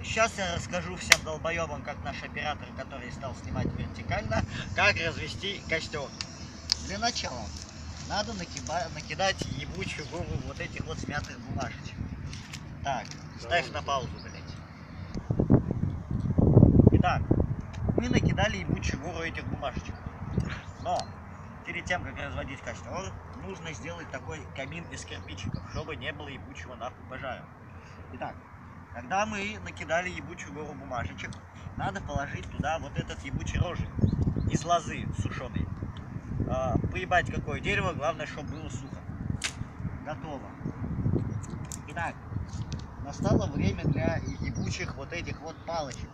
сейчас я расскажу всем долбоебам, как наш оператор, который стал снимать вертикально, как развести костер. Для начала надо накидать ебучую гору вот этих вот смятых бумажечек. Так, ставь на паузу, блядь. Итак, мы накидали ебучую гору этих бумажечек. Но перед тем, как разводить костер, нужно сделать такой камин из кирпичиков, чтобы не было ебучего нахуй пожара. Итак, когда мы накидали ебучую гору бумажечек, надо положить туда вот этот ебучий рожек из лозы сушеной. Поебать какое дерево, главное, чтобы было сухо. Готово. Итак, настало время для ебучих вот этих вот палочек.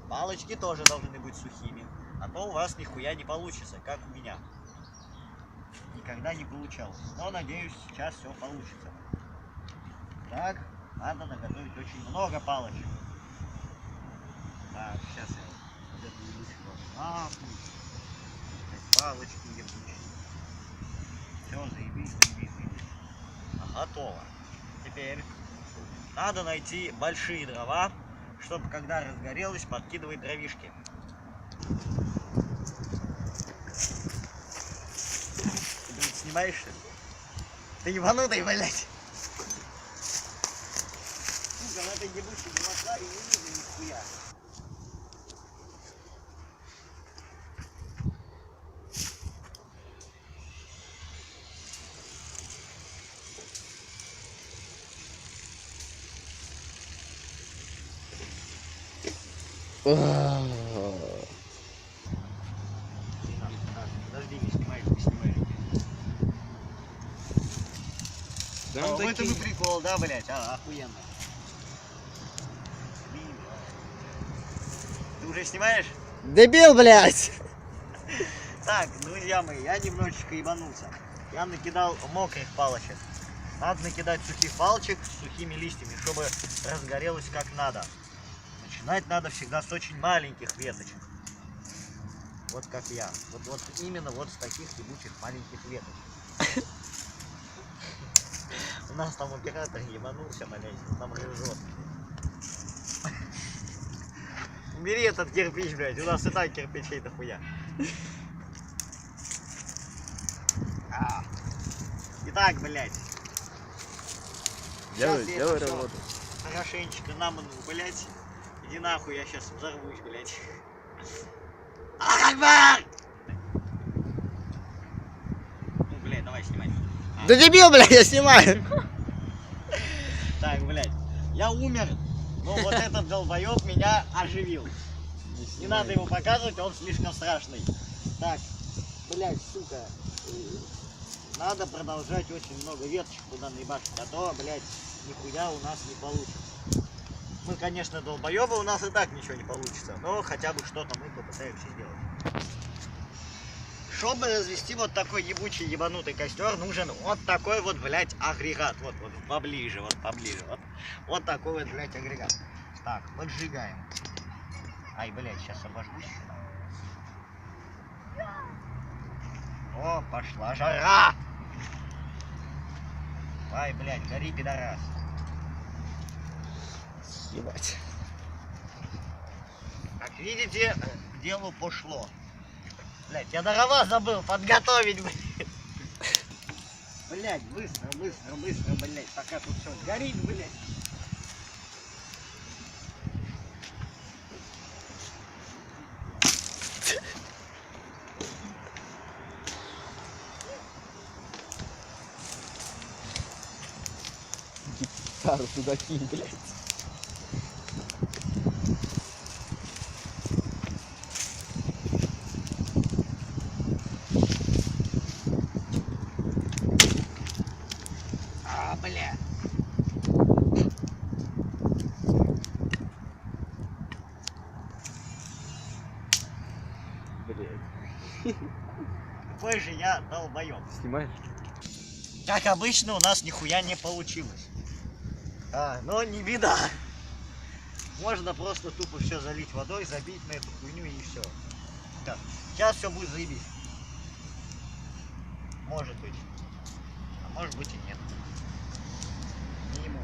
Палочки тоже должны быть сухими, а то у вас нихуя не получится, как у меня. Никогда не получалось. Но надеюсь, сейчас все получится. Так, надо наготовить очень много палочек. Так, сейчас я вот эту ебучую нахуй. Палочки ебучие. Все, заебись. Готово. Теперь надо найти большие дрова, чтобы когда разгорелось, подкидывать дровишки. Ты, блядь, снимаешь, что ли? Ты ебанутый, блядь. Сука, на этой ебучей не могла и не видно нихуя. Подожди, не снимай. Да, в этом и прикол, да, блять, охуенно. Ты уже снимаешь? Дебил, блядь! Так, друзья мои, я немножечко ебанулся. Я накидал мокрых палочек. Надо накидать сухих палочек с сухими листьями, чтобы разгорелось как надо. Начинать надо всегда с очень маленьких веточек. Вот как я. Вот именно вот с таких ебучих маленьких веточек. У нас там оператор ебанулся, блядь, там ржет. Убери этот кирпич, блядь, у нас и так кирпичей-то хуя. Итак, блядь. Делай работу. Хорошенечко наману, блядь. Иди нахуй, я сейчас взорвусь, блядь. Акбар! Ну, блядь, давай снимай. Да дебил, блядь, я снимаю. Так, блядь, я умер, но вот этот долбоёб меня оживил. Не надо его показывать, он слишком страшный. Так, блядь, сука. Надо продолжать очень много веточек туда наебашить, а то, блядь, нихуя у нас не получится. Мы, конечно, долбоёбы, у нас и так ничего не получится, но хотя бы что-то мы попытаемся сделать. Чтобы развести вот такой ебучий ебанутый костер, нужен вот такой вот, блядь, агрегат. Вот поближе, поближе. Вот такой вот, блядь, агрегат. Так, поджигаем. Ай, блядь, сейчас обожгусь. О, пошла жара! Ай, блядь, гори, пидорас. Ебать. Как видите, к делу пошло. Блядь, я дрова забыл подготовить, блядь. Блядь, быстро, блядь, пока тут все горит, блядь. Гитару туда кинь, блядь. Бля. Блядь. Какой же я долбоёб. Снимаешь? Как обычно, у нас нихуя не получилось. Но не беда. Можно просто тупо все залить водой, забить на эту хуйню и все. Так, сейчас все будет заебись. Может быть. А может быть и нет. Не ему.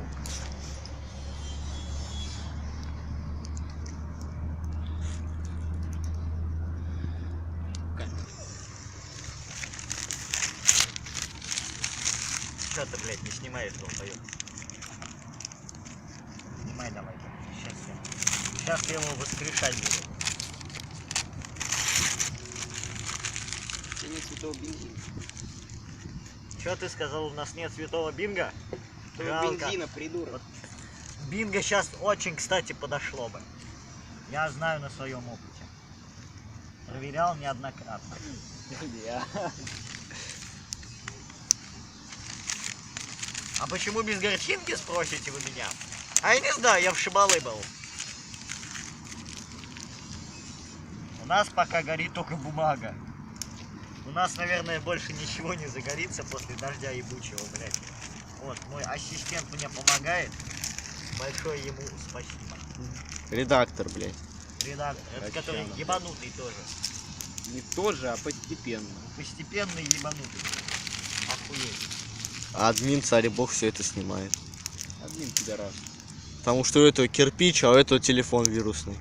блядь, не снимаешь, долбоёб. Снимай давай. Сейчас я его воскрешать буду. Ты не святого бензина. Что ты сказал, у нас нет святого бинго? Бензина, придурок. Вот. Бинго сейчас очень, кстати, подошло бы. Я знаю на своем опыте. Проверял неоднократно. А почему без горчинки, спросите вы меня? А я не знаю, я в шибалы был. У нас пока горит только бумага. У нас, наверное, больше ничего не загорится после дождя ебучего, блядь. Вот, мой ассистент мне помогает. Большое ему спасибо. Редактор, блядь. Редактор, это который Качано. ебанутый тоже. Не тоже, а постепенно. Постепенно ебанутый. Охуеть. А админ, царь и бог, все это снимает. Админ пидорас. Потому что у этого кирпич, а у этого телефон вирусный.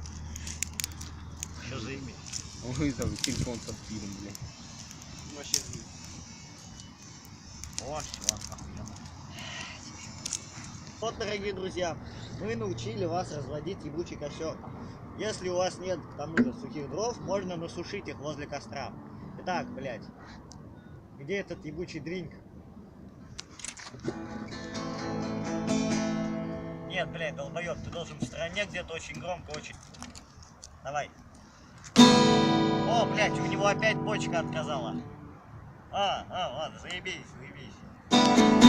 Что за имя? Ой, там телефон под фильм, блядь. Вообще. О, все, охуенно. Вот, дорогие друзья, мы научили вас разводить ебучий костер. Если у вас нет к тому же сухих дров, можно насушить их возле костра. Итак, блядь, где этот ебучий дринк? Нет, блядь, долбоёб, ты должен в стороне где-то очень громко, очень... Давай. О, блядь, у него опять бочка отказала. Ладно, заебись, заебись.